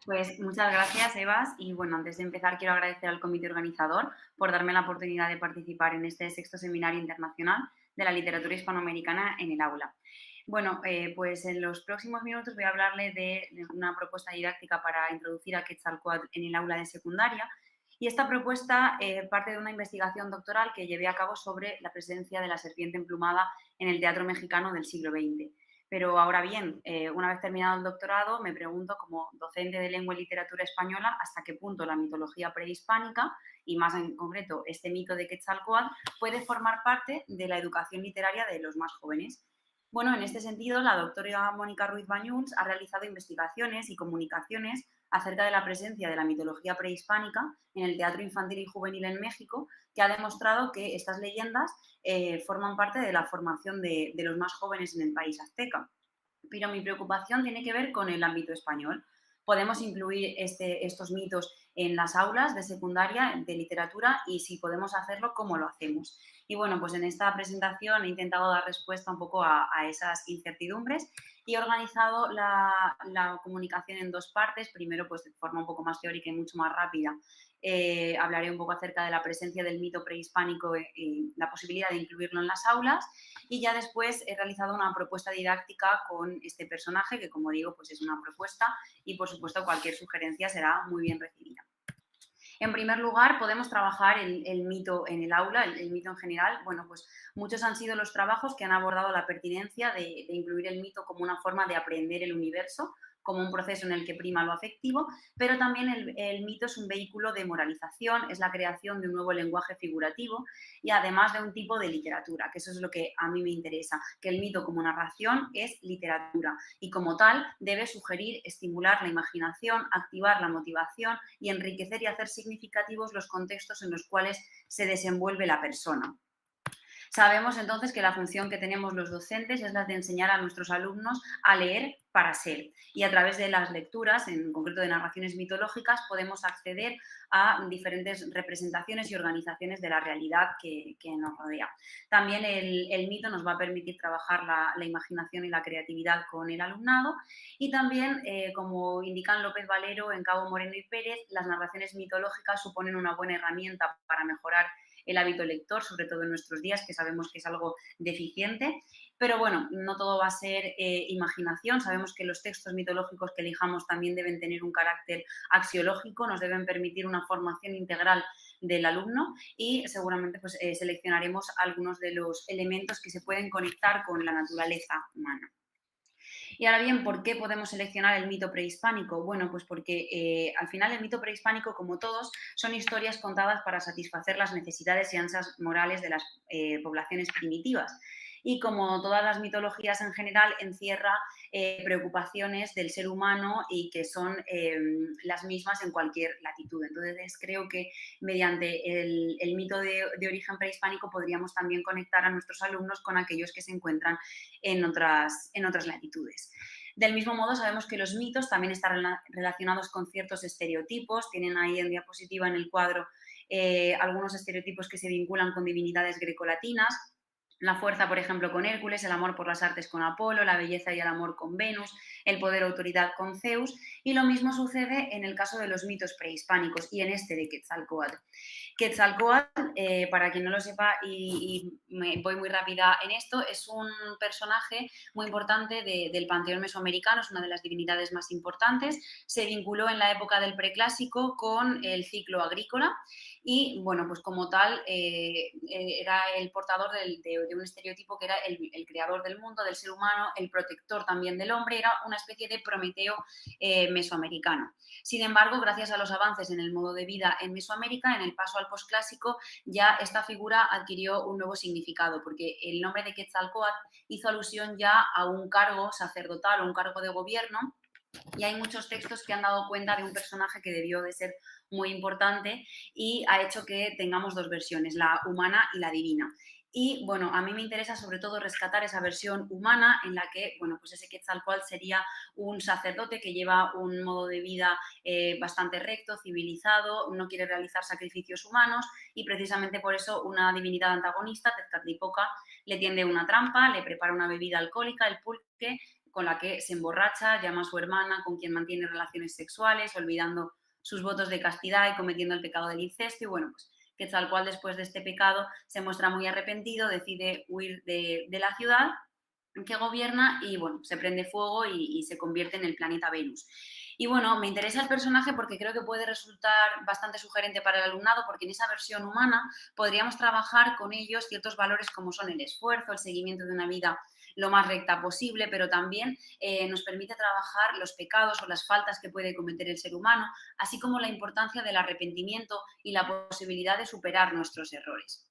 Pues muchas gracias, Evas. Y bueno, antes de empezar, quiero agradecer al comité organizador por darme la oportunidad de participar en este sexto seminario internacional de la literatura hispanoamericana en el aula. Bueno, pues en los próximos minutos voy a hablarle de una propuesta didáctica para introducir a Quetzalcóatl en el aula de secundaria. Y esta propuesta parte de una investigación doctoral que llevé a cabo sobre la presencia de la serpiente emplumada en el teatro mexicano del siglo XX. Pero ahora bien, una vez terminado el doctorado, me pregunto, como docente de lengua y literatura española, hasta qué punto la mitología prehispánica, y más en concreto este mito de Quetzalcóatl, puede formar parte de la educación literaria de los más jóvenes. Bueno, en este sentido, la doctora Mónica Ruiz Bañuls ha realizado investigaciones y comunicaciones acerca de la presencia de la mitología prehispánica en el teatro infantil y juvenil en México, que ha demostrado que estas leyendas forman parte de la formación de los más jóvenes en el país azteca. Pero mi preocupación tiene que ver con el ámbito español. Podemos incluir estos mitos en las aulas de secundaria, de literatura, y si podemos hacerlo, ¿cómo lo hacemos? Y bueno, pues en esta presentación he intentado dar respuesta un poco a esas incertidumbres y he organizado la comunicación en dos partes. Primero, pues de forma un poco más teórica y mucho más rápida, hablaré un poco acerca de la presencia del mito prehispánico y la posibilidad de incluirlo en las aulas. Y ya después he realizado una propuesta didáctica con este personaje, que como digo, pues es una propuesta y por supuesto cualquier sugerencia será muy bien recibida. En primer lugar, podemos trabajar el mito en el aula, el mito en general. Bueno, pues muchos han sido los trabajos que han abordado la pertinencia de incluir el mito como una forma de aprender el universo, como un proceso en el que prima lo afectivo, pero también el mito es un vehículo de moralización, es la creación de un nuevo lenguaje figurativo y además de un tipo de literatura, que eso es lo que a mí me interesa, que el mito como narración es literatura y como tal debe sugerir, estimular la imaginación, activar la motivación y enriquecer y hacer significativos los contextos en los cuales se desenvuelve la persona. Sabemos entonces que la función que tenemos los docentes es la de enseñar a nuestros alumnos a leer para ser. Y a través de las lecturas, en concreto de narraciones mitológicas, podemos acceder a diferentes representaciones y organizaciones de la realidad que nos rodea. También el mito nos va a permitir trabajar la imaginación y la creatividad con el alumnado. Y también, como indican López Valero, en Cabo Moreno y Pérez, las narraciones mitológicas suponen una buena herramienta para mejorar el hábito lector, sobre todo en nuestros días, que sabemos que es algo deficiente. Pero bueno, no todo va a ser imaginación. Sabemos que los textos mitológicos que elijamos también deben tener un carácter axiológico, nos deben permitir una formación integral del alumno y seguramente pues, seleccionaremos algunos de los elementos que se pueden conectar con la naturaleza humana. Y ahora bien, ¿por qué podemos seleccionar el mito prehispánico? Bueno, pues porque al final el mito prehispánico, como todos, son historias contadas para satisfacer las necesidades y ansias morales de las poblaciones primitivas. Y como todas las mitologías en general, encierra preocupaciones del ser humano y que son las mismas en cualquier latitud. Entonces, creo que mediante el mito de origen prehispánico podríamos también conectar a nuestros alumnos con aquellos que se encuentran en otras latitudes. Del mismo modo, sabemos que los mitos también están relacionados con ciertos estereotipos. Tienen ahí en diapositiva en el cuadro algunos estereotipos que se vinculan con divinidades grecolatinas. La fuerza, por ejemplo, con Hércules, el amor por las artes con Apolo, la belleza y el amor con Venus, el poder o autoridad con Zeus, y lo mismo sucede en el caso de los mitos prehispánicos y en este de Quetzalcóatl. Quetzalcóatl, para quien no lo sepa, y me voy muy rápida en esto, es un personaje muy importante del panteón mesoamericano, es una de las divinidades más importantes. Se vinculó en la época del preclásico con el ciclo agrícola y, bueno, pues como tal, era el portador de un estereotipo que era el creador del mundo, del ser humano, el protector también del hombre, era una especie de Prometeo mesoamericano. Sin embargo, gracias a los avances en el modo de vida en Mesoamérica, en el paso al posclásico, ya esta figura adquirió un nuevo significado, porque el nombre de Quetzalcóatl hizo alusión ya a un cargo sacerdotal o un cargo de gobierno, y hay muchos textos que han dado cuenta de un personaje que debió de ser muy importante y ha hecho que tengamos dos versiones, la humana y la divina. Y bueno, a mí me interesa sobre todo rescatar esa versión humana en la que, bueno, pues ese Quetzalcóatl sería un sacerdote que lleva un modo de vida bastante recto, civilizado, no quiere realizar sacrificios humanos y precisamente por eso una divinidad antagonista, Tezcatlipoca, le tiende una trampa, le prepara una bebida alcohólica, el pulque, con la que se emborracha, llama a su hermana, con quien mantiene relaciones sexuales, olvidando sus votos de castidad y cometiendo el pecado del incesto. Y bueno, pues Quetzalcóatl, después de este pecado, se muestra muy arrepentido, decide huir de la ciudad que gobierna y bueno, se prende fuego y se convierte en el planeta Venus. Y bueno, me interesa el personaje porque creo que puede resultar bastante sugerente para el alumnado, porque en esa versión humana podríamos trabajar con ellos ciertos valores como son el esfuerzo, el seguimiento de una vida lo más recta posible, pero también nos permite trabajar los pecados o las faltas que puede cometer el ser humano, así como la importancia del arrepentimiento y la posibilidad de superar nuestros errores.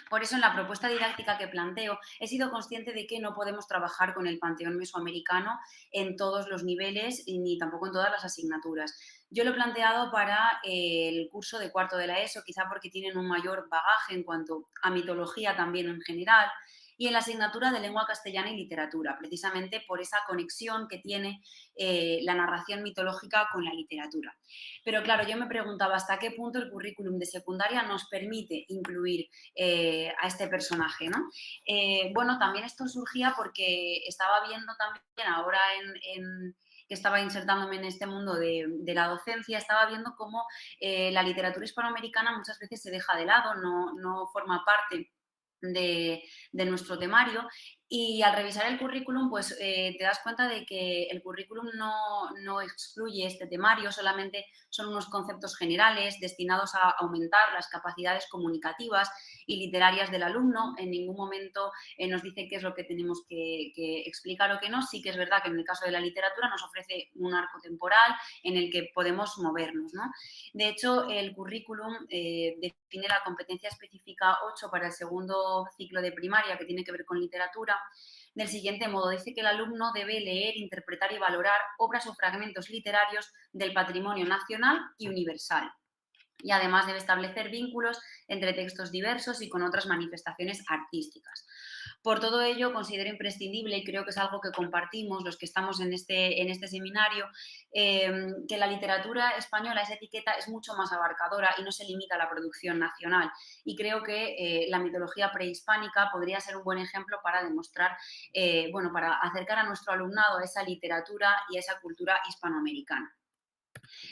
Por eso, en la propuesta didáctica que planteo, he sido consciente de que no podemos trabajar con el panteón mesoamericano en todos los niveles ni tampoco en todas las asignaturas. Yo lo he planteado para el curso de cuarto de la ESO, quizá porque tienen un mayor bagaje en cuanto a mitología también en general, y en la asignatura de lengua castellana y literatura, precisamente por esa conexión que tiene la narración mitológica con la literatura. Pero claro, yo me preguntaba hasta qué punto el currículum de secundaria nos permite incluir a este personaje, ¿no? Bueno, también esto surgía porque estaba viendo también ahora que estaba insertándome en este mundo de la docencia, estaba viendo cómo la literatura hispanoamericana muchas veces se deja de lado, no forma parte de nuestro temario, y al revisar el currículum pues te das cuenta de que el currículum no excluye este temario, solamente son unos conceptos generales destinados a aumentar las capacidades comunicativas y literarias del alumno. En ningún momento nos dice qué es lo que tenemos que explicar o qué no. Sí que es verdad que en el caso de la literatura nos ofrece un arco temporal en el que podemos movernos, ¿no? De hecho, el currículum define la competencia específica 8 para el segundo ciclo de primaria, que tiene que ver con literatura, del siguiente modo. Dice que el alumno debe leer, interpretar y valorar obras o fragmentos literarios del patrimonio nacional y universal. Y además debe establecer vínculos entre textos diversos y con otras manifestaciones artísticas. Por todo ello, considero imprescindible, y creo que es algo que compartimos los que estamos en este seminario, que la literatura española, esa etiqueta, es mucho más abarcadora y no se limita a la producción nacional. Y creo que la mitología prehispánica podría ser un buen ejemplo para demostrar, bueno, para acercar a nuestro alumnado a esa literatura y a esa cultura hispanoamericana.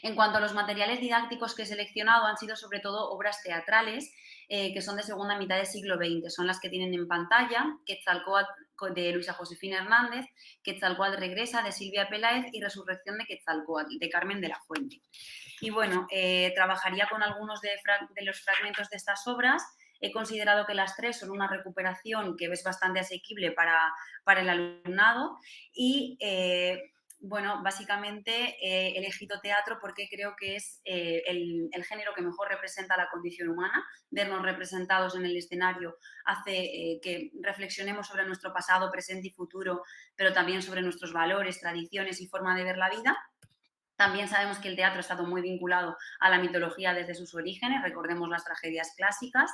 En cuanto a los materiales didácticos que he seleccionado, han sido sobre todo obras teatrales que son de segunda mitad del siglo XX. Son las que tienen en pantalla: Quetzalcóatl de Luisa Josefina Hernández, Quetzalcóatl regresa de Silvia Peláez y Resurrección de Quetzalcóatl de Carmen de la Fuente. Y bueno, trabajaría con algunos de los fragmentos de estas obras. He considerado que las tres son una recuperación que es bastante asequible para el alumnado y bueno, básicamente he elegido teatro porque creo que es el género que mejor representa la condición humana. Vernos representados en el escenario hace que reflexionemos sobre nuestro pasado, presente y futuro, pero también sobre nuestros valores, tradiciones y forma de ver la vida. También sabemos que el teatro ha estado muy vinculado a la mitología desde sus orígenes, recordemos las tragedias clásicas,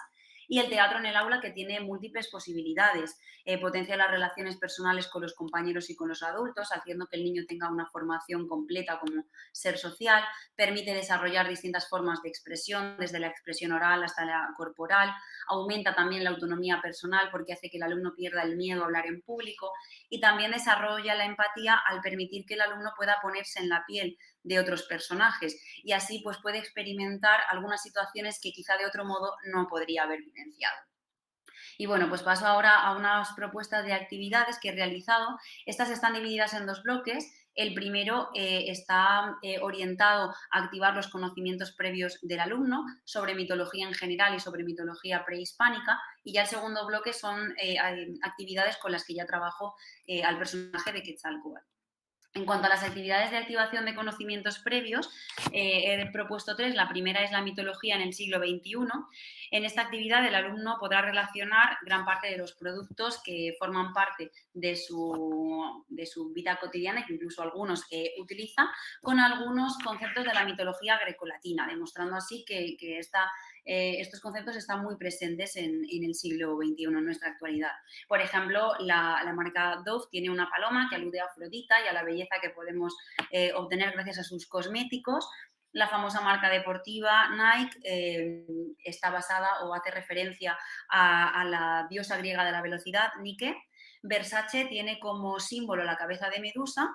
y el teatro en el aula, que tiene múltiples posibilidades. Potencia las relaciones personales con los compañeros y con los adultos, haciendo que el niño tenga una formación completa como ser social, permite desarrollar distintas formas de expresión, desde la expresión oral hasta la corporal, aumenta también la autonomía personal porque hace que el alumno pierda el miedo a hablar en público, y también desarrolla la empatía al permitir que el alumno pueda ponerse en la piel de otros personajes y así pues puede experimentar algunas situaciones que quizá de otro modo no podría haber vivenciado. Y bueno, pues paso ahora a unas propuestas de actividades que he realizado. Estas están divididas en dos bloques. El primero está orientado a activar los conocimientos previos del alumno sobre mitología en general y sobre mitología prehispánica, y ya el segundo bloque son actividades con las que ya trabajo al personaje de Quetzalcóatl. En cuanto a las actividades de activación de conocimientos previos, he propuesto tres. La primera es la mitología en el siglo XXI. En esta actividad el alumno podrá relacionar gran parte de los productos que forman parte de su vida cotidiana, que incluso algunos utiliza, con algunos conceptos de la mitología grecolatina, demostrando así que estos conceptos están muy presentes en el siglo XXI, en nuestra actualidad. Por ejemplo, la marca Dove tiene una paloma que alude a Afrodita y a la belleza que podemos obtener gracias a sus cosméticos. La famosa marca deportiva Nike está basada o hace referencia a la diosa griega de la velocidad, Nike. Versace tiene como símbolo la cabeza de Medusa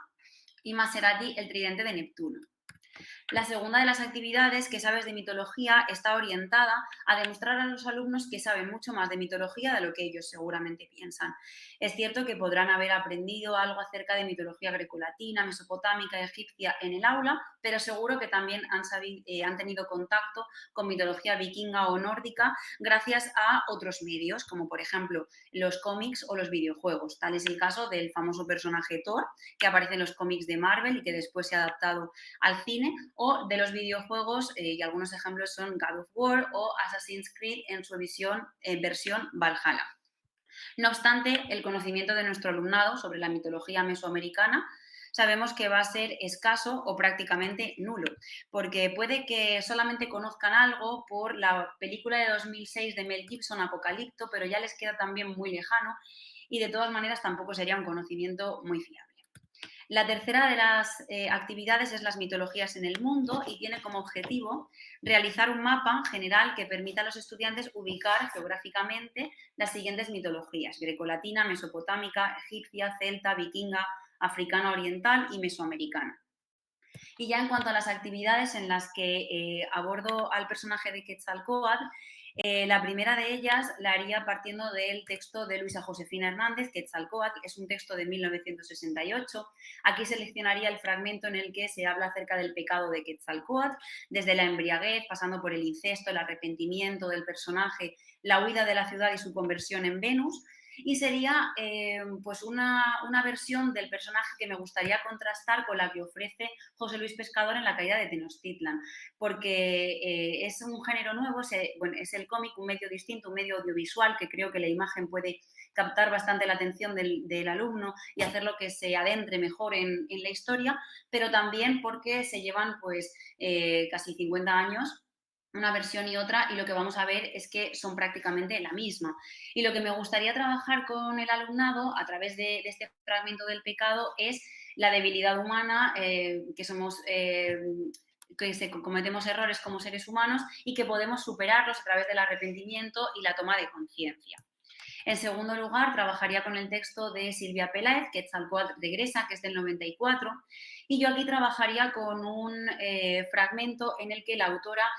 y Maserati el tridente de Neptuno. La segunda de las actividades que sabes de mitología está orientada a demostrar a los alumnos que saben mucho más de mitología de lo que ellos seguramente piensan. Es cierto que podrán haber aprendido algo acerca de mitología grecolatina, mesopotámica, egipcia en el aula, pero seguro que también han tenido contacto con mitología vikinga o nórdica gracias a otros medios, como por ejemplo los cómics o los videojuegos. Tal es el caso del famoso personaje Thor, que aparece en los cómics de Marvel y que después se ha adaptado al cine, o de los videojuegos, y algunos ejemplos son God of War o Assassin's Creed en su versión Valhalla. No obstante, el conocimiento de nuestro alumnado sobre la mitología mesoamericana sabemos que va a ser escaso o prácticamente nulo, porque puede que solamente conozcan algo por la película de 2006 de Mel Gibson, Apocalipto, pero ya les queda también muy lejano y de todas maneras tampoco sería un conocimiento muy fiable. La tercera de las actividades es las mitologías en el mundo y tiene como objetivo realizar un mapa general que permita a los estudiantes ubicar geográficamente las siguientes mitologías: grecolatina, mesopotámica, egipcia, celta, vikinga, africana oriental y mesoamericana. Y ya en cuanto a las actividades en las que abordo al personaje de Quetzalcóatl, la primera de ellas la haría partiendo del texto de Luisa Josefina Hernández, Quetzalcóatl, es un texto de 1968. Aquí seleccionaría el fragmento en el que se habla acerca del pecado de Quetzalcóatl, desde la embriaguez, pasando por el incesto, el arrepentimiento del personaje, la huida de la ciudad y su conversión en Venus. Y sería pues una versión del personaje que me gustaría contrastar con la que ofrece José Luis Pescador en La caída de Tenochtitlan, porque es un género nuevo, es el cómic, un medio distinto, un medio audiovisual, que creo que la imagen puede captar bastante la atención del alumno y hacerlo que se adentre mejor en la historia, pero también porque se llevan pues casi 50 años una versión y otra, y lo que vamos a ver es que son prácticamente la misma. Y lo que me gustaría trabajar con el alumnado a través de este fragmento del pecado es la debilidad humana, que somos que cometemos errores como seres humanos y que podemos superarlos a través del arrepentimiento y la toma de conciencia. En segundo lugar, trabajaría con el texto de Silvia Peláez, Quetzalcóatl regresa, que es del 94, y yo aquí trabajaría con un fragmento en el que la autora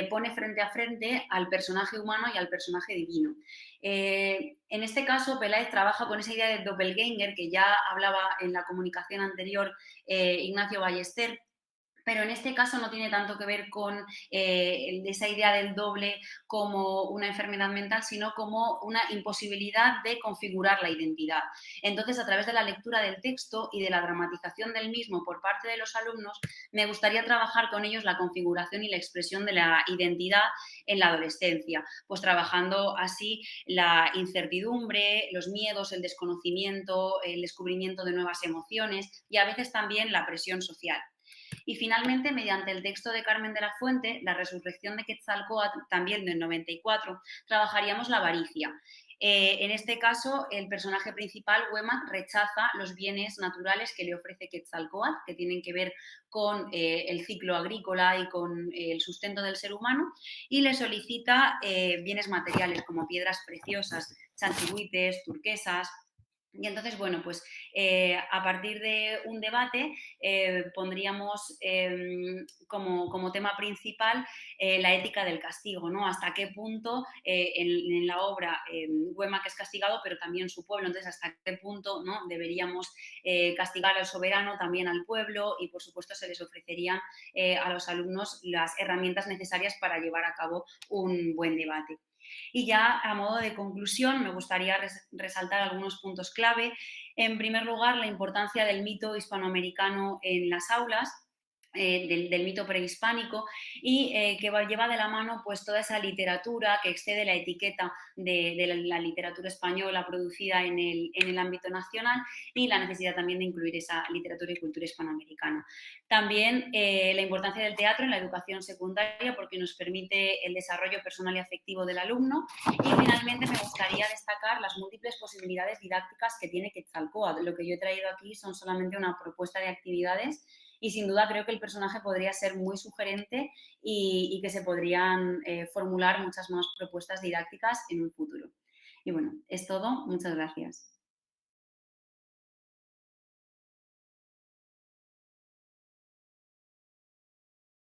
pone frente a frente al personaje humano y al personaje divino. En este caso, Peláez trabaja con esa idea del doppelganger que ya hablaba en la comunicación anterior Ignacio Ballester, pero en este caso no tiene tanto que ver con esa idea del doble como una enfermedad mental, sino como una imposibilidad de configurar la identidad. Entonces, a través de la lectura del texto y de la dramatización del mismo por parte de los alumnos, me gustaría trabajar con ellos la configuración y la expresión de la identidad en la adolescencia, pues trabajando así la incertidumbre, los miedos, el desconocimiento, el descubrimiento de nuevas emociones y a veces también la presión social. Y finalmente, mediante el texto de Carmen de la Fuente, La resurrección de Quetzalcóatl, también del 94, trabajaríamos la avaricia. En este caso, el personaje principal, Huemac, rechaza los bienes naturales que le ofrece Quetzalcóatl, que tienen que ver con el ciclo agrícola y con el sustento del ser humano, y le solicita bienes materiales como piedras preciosas, chanchihuites, turquesas. Y entonces, bueno, pues a partir de un debate pondríamos como tema principal la ética del castigo, ¿no? Hasta qué punto en la obra Huemac es castigado, pero también su pueblo, entonces hasta qué punto, ¿no?, deberíamos castigar al soberano, también al pueblo, y por supuesto se les ofrecerían a los alumnos las herramientas necesarias para llevar a cabo un buen debate. Y ya a modo de conclusión me gustaría resaltar algunos puntos clave. En primer lugar, la importancia del mito hispanoamericano en las aulas, del mito prehispánico, y que lleva de la mano pues toda esa literatura que excede la etiqueta de la literatura española producida en el ámbito nacional, y la necesidad también de incluir esa literatura y cultura hispanoamericana. También la importancia del teatro en la educación secundaria, porque nos permite el desarrollo personal y afectivo del alumno. Y finalmente me gustaría destacar las múltiples posibilidades didácticas que tiene Quetzalcóatl. Lo que yo he traído aquí son solamente una propuesta de actividades, y sin duda creo que el personaje podría ser muy sugerente y que se podrían formular muchas más propuestas didácticas en un futuro. Y bueno, es todo. Muchas gracias.